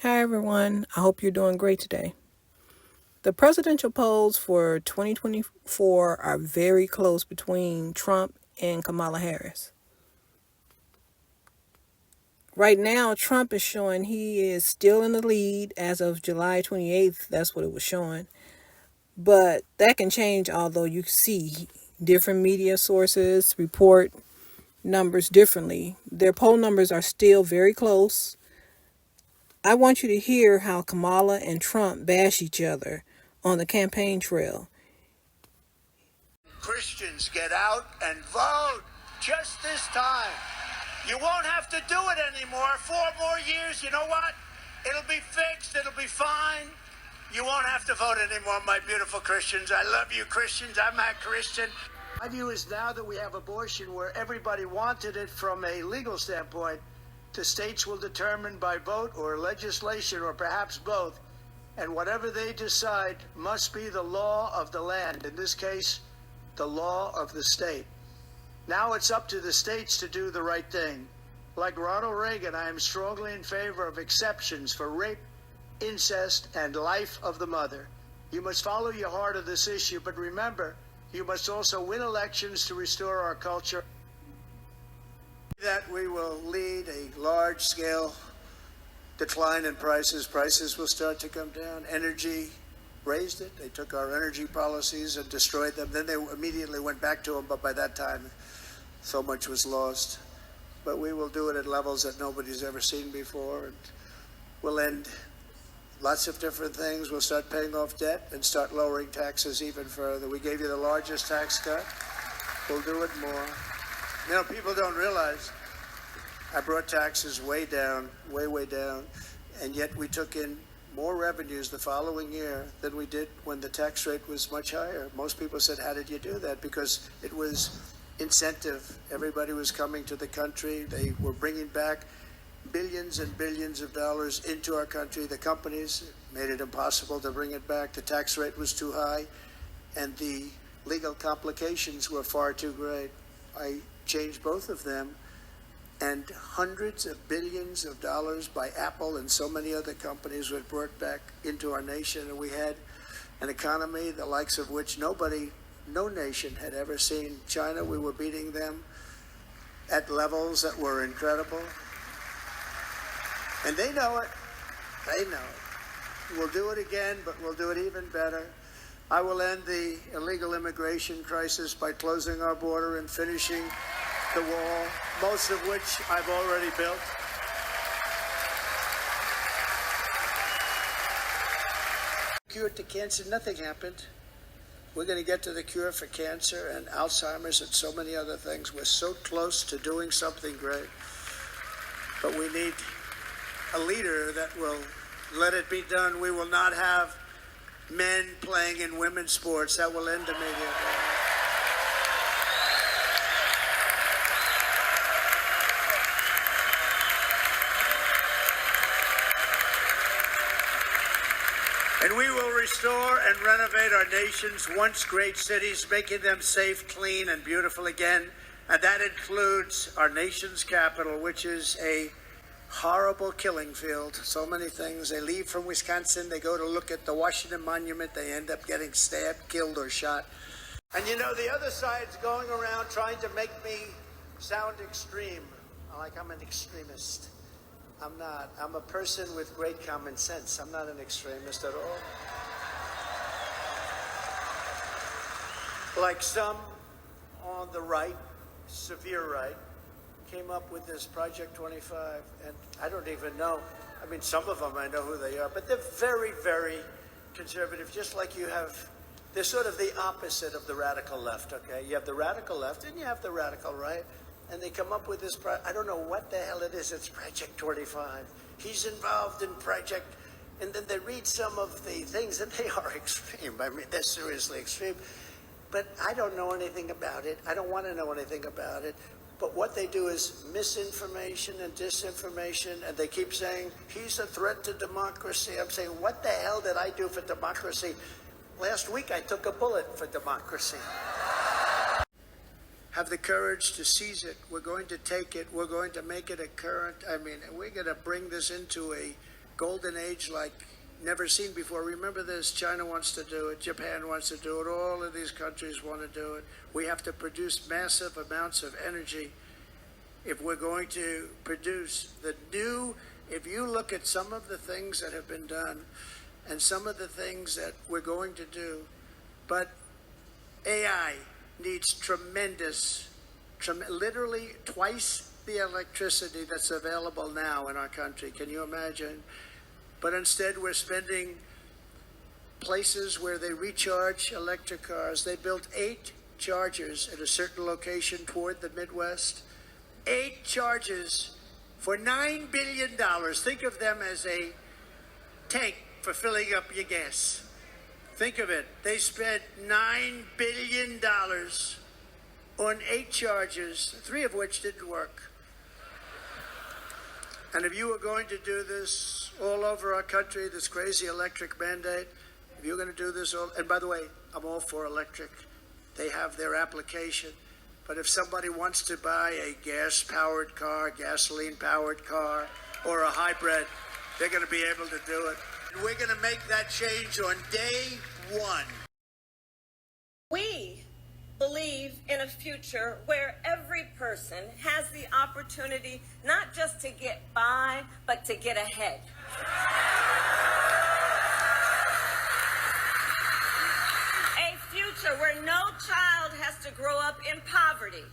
Hi, everyone. I hope you're doing great today. The presidential polls for 2024 are very close between Trump and Kamala Harris. Right now, Trump is showing he is still in the lead as of July 28th. That's what it was showing. But that can change, although you see different media sources report numbers differently. Their poll numbers are still very close. I want you to hear how Kamala and Trump bash each other on the campaign trail. Christians, get out and vote just this time. You won't have to do it anymore. 4 more years, you know what? It'll be fixed. It'll be fine. You won't have to vote anymore, my beautiful Christians. I love you, Christians. I'm a Christian. My view is now that we have abortion where everybody wanted it from a legal standpoint, the states will determine by vote or legislation or perhaps both. And whatever they decide must be the law of the land. In this case, the law of the state. Now it's up to the states to do the right thing. Like Ronald Reagan, I am strongly in favor of exceptions for rape, incest, and life of the mother. You must follow your heart of this issue, but remember, you must also win elections to restore our culture. That we will lead a large-scale decline in prices. Prices will start to come down. Energy raised it. They took our energy policies and destroyed them. Then they immediately went back to them, but by that time, so much was lost. But we will do it at levels that nobody's ever seen before, and we'll end lots of different things. We'll start paying off debt and start lowering taxes even further. We gave you the largest tax cut. We'll do it more. You know, people don't realize I brought taxes way down, way down, and yet we took in more revenues the following year than we did when the tax rate was much higher. Most people said, how did you do that? Because it was incentive. Everybody was coming to the country. They were bringing back billions and billions of dollars into our country. The companies made it impossible to bring it back. The tax rate was too high, and the legal complications were far too great. I changed both of them, and hundreds of billions of dollars by Apple and so many other companies were brought back into our nation, and we had an economy the likes of which no nation had ever seen. China, we were beating them at levels that were incredible. And they know it. They know it. We'll do it again, but we'll do it even better. I will end the illegal immigration crisis by closing our border and finishing the wall, most of which I've already built. Cure to cancer, nothing happened. We're going to get to the cure for cancer and Alzheimer's and so many other things. We're so close to doing something great. But we need a leader that will let it be done. We will not have men playing in women's sports. That will end immediately. And we will restore and renovate our nation's once great cities, making them safe, clean, and beautiful again. And that includes our nation's capital, which is a horrible killing field. So many things. They leave from Wisconsin, they go to look at the Washington Monument, they end up getting stabbed, killed, or shot. And you know, the other side's going around trying to make me sound extreme, like I'm an extremist. I'm not. I'm a person with great common sense. I'm not an extremist at all. Like some on the right, severe right, came up with this Project 25, and I don't even know. I mean, some of them I know who they are, but they're very, very conservative, just like you have. They're sort of the opposite of the radical left, okay? You have the radical left and you have the radical right. And they come up with this, I don't know what the hell it is, it's Project 25. He's involved in Project, and then they read some of the things, and they are extreme. I mean, they're seriously extreme. But I don't know anything about it. I don't want to know anything about it. But what they do is misinformation and disinformation, and they keep saying, he's a threat to democracy. I'm saying, what the hell did I do for democracy? Last week I took a bullet for democracy. Have the courage to seize it. We're going to take it. We're going to make it a current. I mean, we're going to bring this into a golden age like never seen before. Remember this, China wants to do it, Japan wants to do it, all of these countries want to do it. We have to produce massive amounts of energy if we're going to produce the new, if you look at some of the things that have been done and some of the things that we're going to do, but AI needs literally twice the electricity that's available now in our country. Can you imagine? But instead, we're spending places where they recharge electric cars. They built 8 chargers at a certain location toward the Midwest. 8 chargers for $9 billion. Think of them as a tank for filling up your gas. Think of it. They spent $9 billion on 8 chargers, 3 of which didn't work. And if you were going to do this all over our country, this crazy electric mandate, if you're going to do this all, and by the way, I'm all for electric. They have their application. But if somebody wants to buy a gas-powered car, gasoline-powered car, or a hybrid, they're going to be able to do it. And we're going to make that change on day 1. We believe in a future where every person has the opportunity not just to get by, but to get ahead. A future where no child has to grow up in poverty.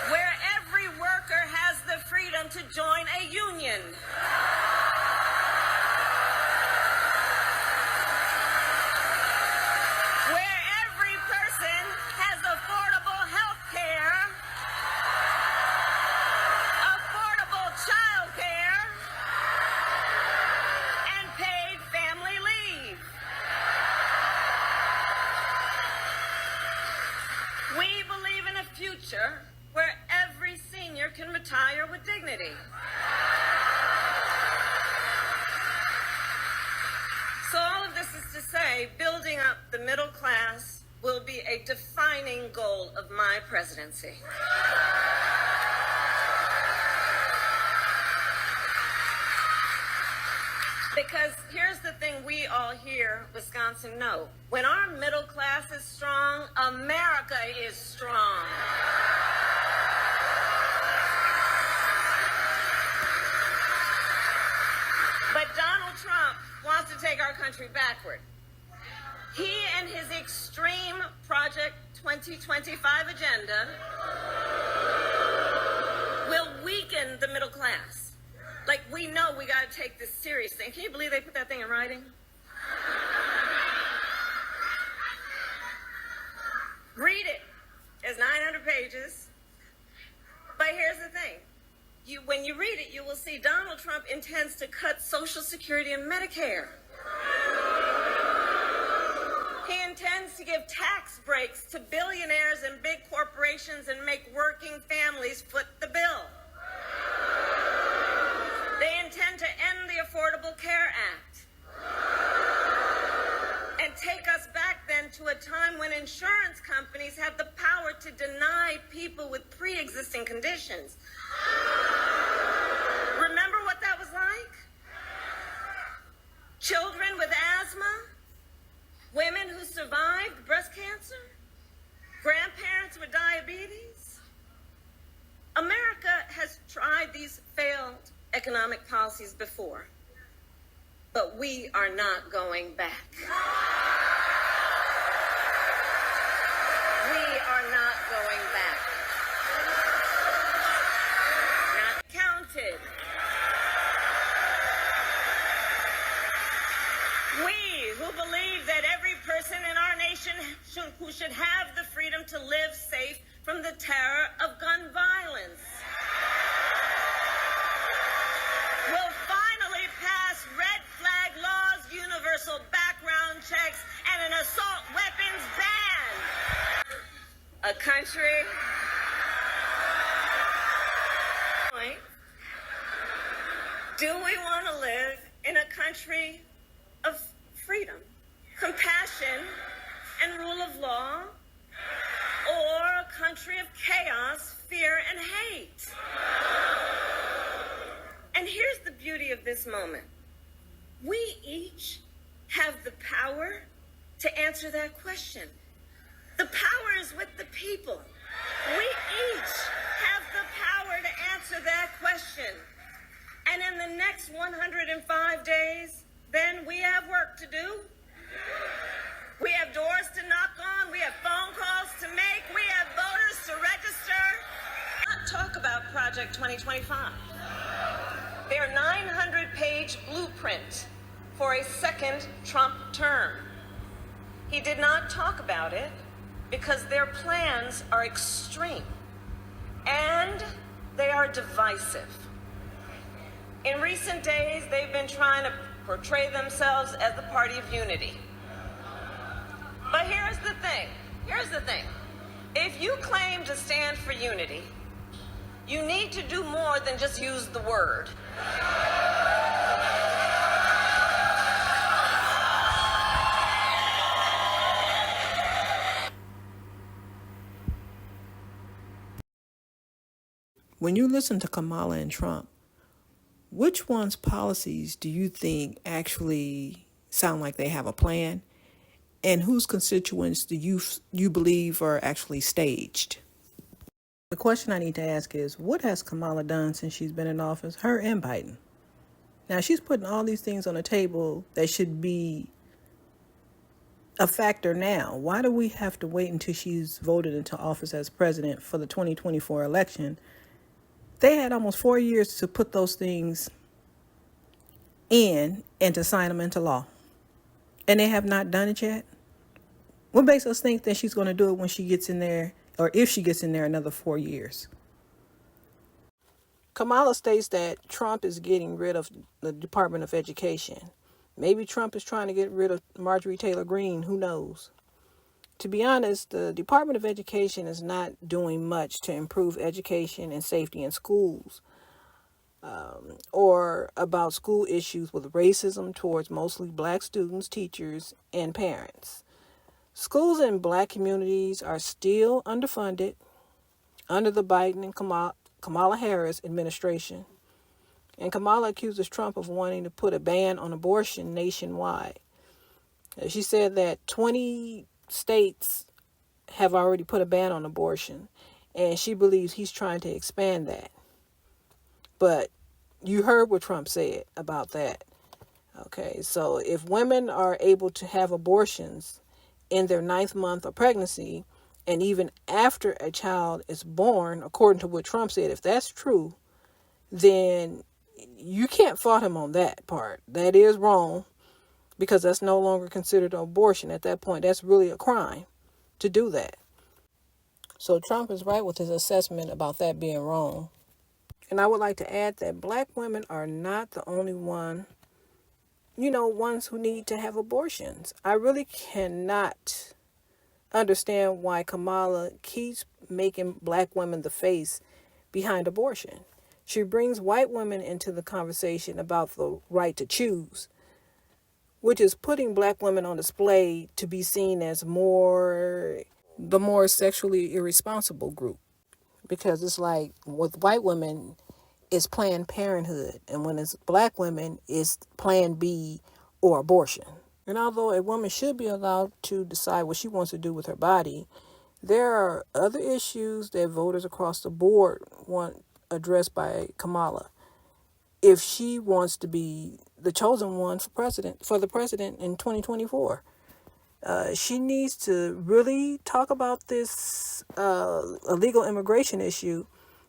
Where every worker has the freedom to join a union. Where every person has affordable health care, affordable child care, and paid family leave. We believe in a future where every senior can retire with dignity. So all of this is to say, building up the middle class will be a defining goal of my presidency. Because here's the thing we all here, Wisconsin, know. When our middle class is strong, America is strong. But Donald Trump wants to take our country backward. He and his extreme Project 2025 agenda will weaken the middle class. Like, we know we got to take this seriously. Can you believe they put that thing in writing? Read it. It's 900 pages. But here's the thing. When you read it, you will see Donald Trump intends to cut Social Security and Medicare. He intends to give tax breaks to billionaires and big corporations and make working families foot the bill. They intend to end the Affordable Care Act and take us back then to a time when insurance companies had the power to deny people with pre-existing conditions. Remember what that was like? Children with asthma, women who survived breast cancer, grandparents with diabetes. America has tried these failed economic policies before, but we are not going back. We are not going back. Not counted. We who believe that every person in our nation who should have the freedom to live safe from the terror of gun violence will finally pass red flag laws, universal background checks, and an assault weapons ban. A country. Do we want to live in a country of freedom, compassion, and rule of law, or a country of chaos, fear, and hate? And here's the beauty of this moment. We each have the power to answer that question. The power is with the people. We each have the power to answer that question. And in the next 105 days, then we have work to do. We have doors to knock on. We have phone calls to make. We have voters to register. Let's not talk about Project 2025. Their 900-page blueprint for a second Trump term. He did not talk about it because their plans are extreme and they are divisive. In recent days, they've been trying to portray themselves as the party of unity. But here's the thing. If you claim to stand for unity, you need to do more than just use the word. When you listen to Kamala and Trump, which one's policies do you think actually sound like they have a plan? And whose constituents do you believe are actually staged? The question I need to ask is, what has Kamala done since she's been in office, her and Biden? Now, she's putting all these things on the table that should be a factor now. Why do we have to wait until she's voted into office as president for the 2024 election? They had almost 4 years to put those things in and to sign them into law. And they have not done it yet. What makes us think that she's going to do it when she gets in there, or if she gets in there another 4 years? Kamala states that Trump is getting rid of the Department of Education. Maybe Trump is trying to get rid of Marjorie Taylor Greene. Who knows? To be honest, the Department of Education is not doing much to improve education and safety in schools, or about school issues with racism towards mostly black students, teachers, and parents. Schools in black communities are still underfunded under the Biden and Kamala Harris administration. And Kamala accuses Trump of wanting to put a ban on abortion nationwide. She said that 20 states have already put a ban on abortion, and she believes he's trying to expand that. But you heard what Trump said about that. Okay, so if women are able to have abortions in their 9th month of pregnancy, and even after a child is born, according to what Trump said, if that's true, then you can't fault him on that part. That is wrong, because that's no longer considered an abortion. At that point, that's really a crime to do that. So Trump is right with his assessment about that being wrong. And I would like to add that black women are not the only ones who need to have abortions. I really cannot understand why Kamala keeps making black women the face behind abortion. She brings white women into the conversation about the right to choose, which is putting black women on display to be seen as the more sexually irresponsible group. Because it's like with white women, it's Planned Parenthood. And when it's black women, it's Plan B or abortion. And although a woman should be allowed to decide what she wants to do with her body, there are other issues that voters across the board want addressed by Kamala if she wants to be the chosen one for the president in 2024. She needs to really talk about this illegal immigration issue,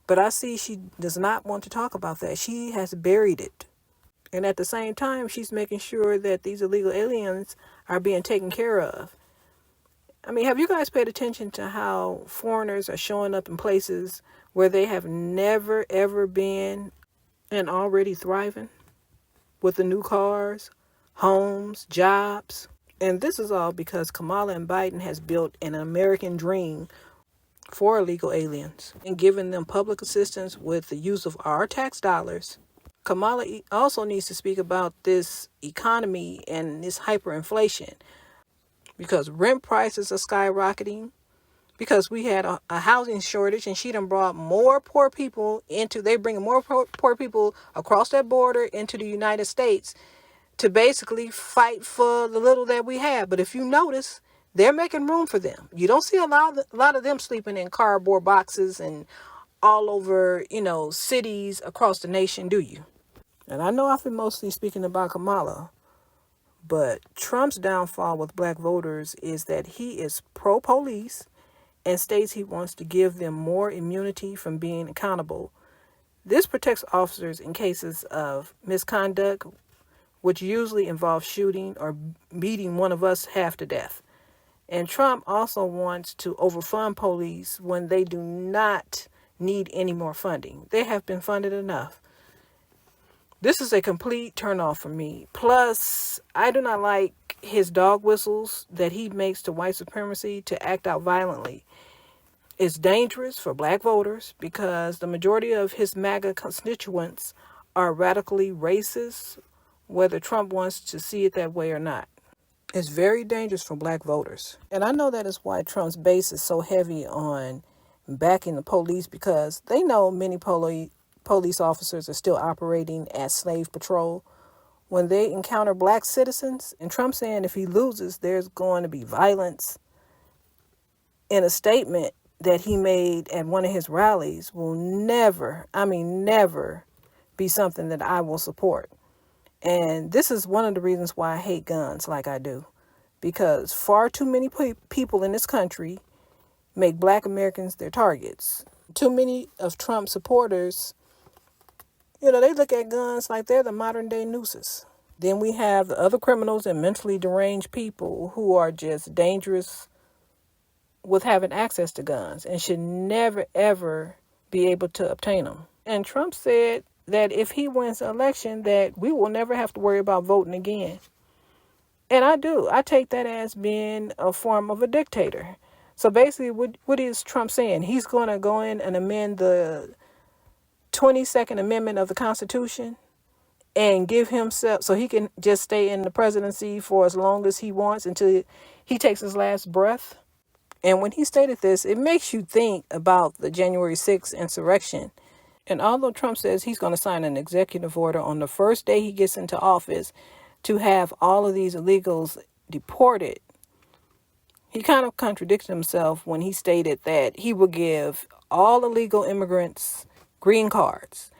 but I see she does not want to talk about that. She has buried it. And at the same time, she's making sure that these illegal aliens are being taken care of. I mean, have you guys paid attention to how foreigners are showing up in places where they have never, ever been and already thriving with the new cars, homes, jobs? And this is all because Kamala and Biden has built an American dream for illegal aliens and given them public assistance with the use of our tax dollars. Kamala also needs to speak about this economy and this hyperinflation, because rent prices are skyrocketing, because we had a housing shortage, and she done brought more poor people into, they bringing more poor people across that border into the United States to basically fight for the little that we have. But if you notice, they're making room for them. You don't see a lot of them sleeping in cardboard boxes and all over, cities across the nation, do you? And I know I've been mostly speaking about Kamala, but Trump's downfall with black voters is that he is pro-police and states he wants to give them more immunity from being accountable. This protects officers in cases of misconduct, which usually involves shooting or beating one of us half to death. And Trump also wants to overfund police when they do not need any more funding. They have been funded enough. This is a complete turnoff for me. Plus, I do not like his dog whistles that he makes to white supremacy to act out violently. It's dangerous for black voters because the majority of his MAGA constituents are radically racist, whether Trump wants to see it that way or not. It's very dangerous for black voters. And I know that is why Trump's base is so heavy on backing the police, because they know many police officers are still operating as slave patrol. When they encounter black citizens, and Trump saying if he loses, there's going to be violence, in a statement that he made at one of his rallies, will never, I mean never, be something that I will support. And this is one of the reasons why I hate guns like I do. Because far too many people in this country make black Americans their targets. Too many of Trump's supporters, they look at guns like they're the modern day nooses. Then we have the other criminals and mentally deranged people who are just dangerous with having access to guns and should never, ever be able to obtain them. And Trump said that if he wins the election, that we will never have to worry about voting again. And I do. I take that as being a form of a dictator. So basically, what is Trump saying? He's going to go in and amend the 22nd Amendment of the Constitution and give himself, so he can just stay in the presidency for as long as he wants until he takes his last breath. And when he stated this, it makes you think about the January 6th insurrection. And although Trump says he's going to sign an executive order on the first day he gets into office to have all of these illegals deported, he kind of contradicted himself when he stated that he would give all illegal immigrants green cards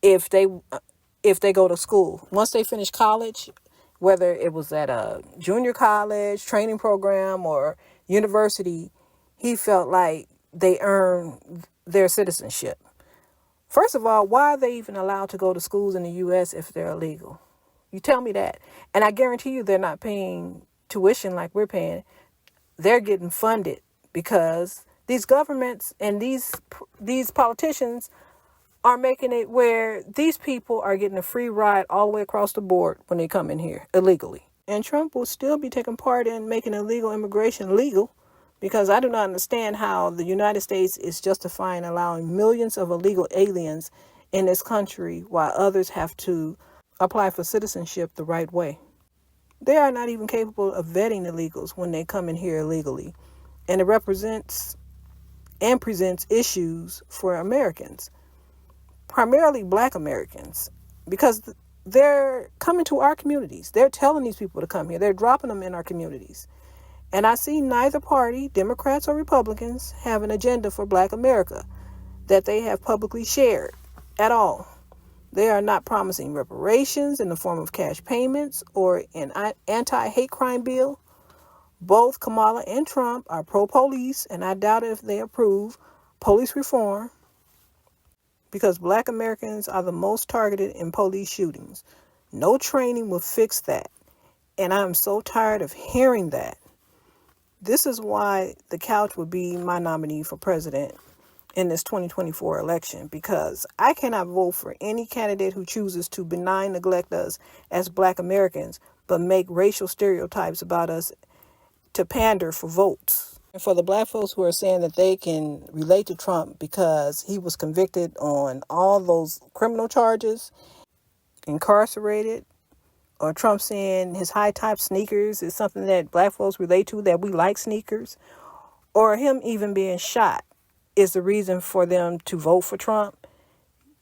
if they go to school. Once they finish college, whether it was at a junior college, training program, or university, he felt like they earned their citizenship. First of all, why are they even allowed to go to schools in the U.S. if they're illegal? You tell me that. And I guarantee you they're not paying tuition like we're paying. They're getting funded because these governments and these politicians are making it where these people are getting a free ride all the way across the board when they come in here illegally. And Trump will still be taking part in making illegal immigration legal, because I do not understand how the United States is justifying allowing millions of illegal aliens in this country while others have to apply for citizenship the right way. They are not even capable of vetting illegals when they come in here illegally. And it represents and presents issues for Americans, primarily black Americans, because they're coming to our communities. They're telling these people to come here. They're dropping them in our communities. And I see neither party, Democrats or Republicans, have an agenda for black America that they have publicly shared at all. They are not promising reparations in the form of cash payments or an anti-hate crime bill. Both Kamala and Trump are pro-police, and I doubt if they approve police reform, because black Americans are the most targeted in police shootings. No training will fix that. And I'm so tired of hearing that. This is why the couch would be my nominee for president in this 2024 election, because I cannot vote for any candidate who chooses to benign neglect us as black Americans, but make racial stereotypes about us to pander for votes. And for the black folks who are saying that they can relate to Trump because he was convicted on all those criminal charges, incarcerated, or Trump saying his high top sneakers is something that black folks relate to, that we like sneakers, or him even being shot is the reason for them to vote for Trump,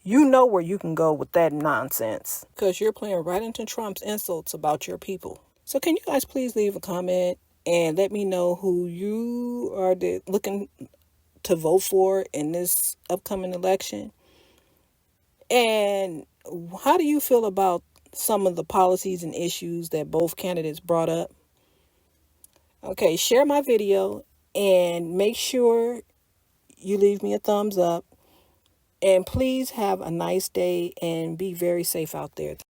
you know where you can go with that nonsense. Because you're playing right into Trump's insults about your people. So can you guys please leave a comment and let me know who you are looking to vote for in this upcoming election? And how do you feel about some of the policies and issues that both candidates brought up? Okay, share my video and make sure you leave me a thumbs up. And please have a nice day and be very safe out there.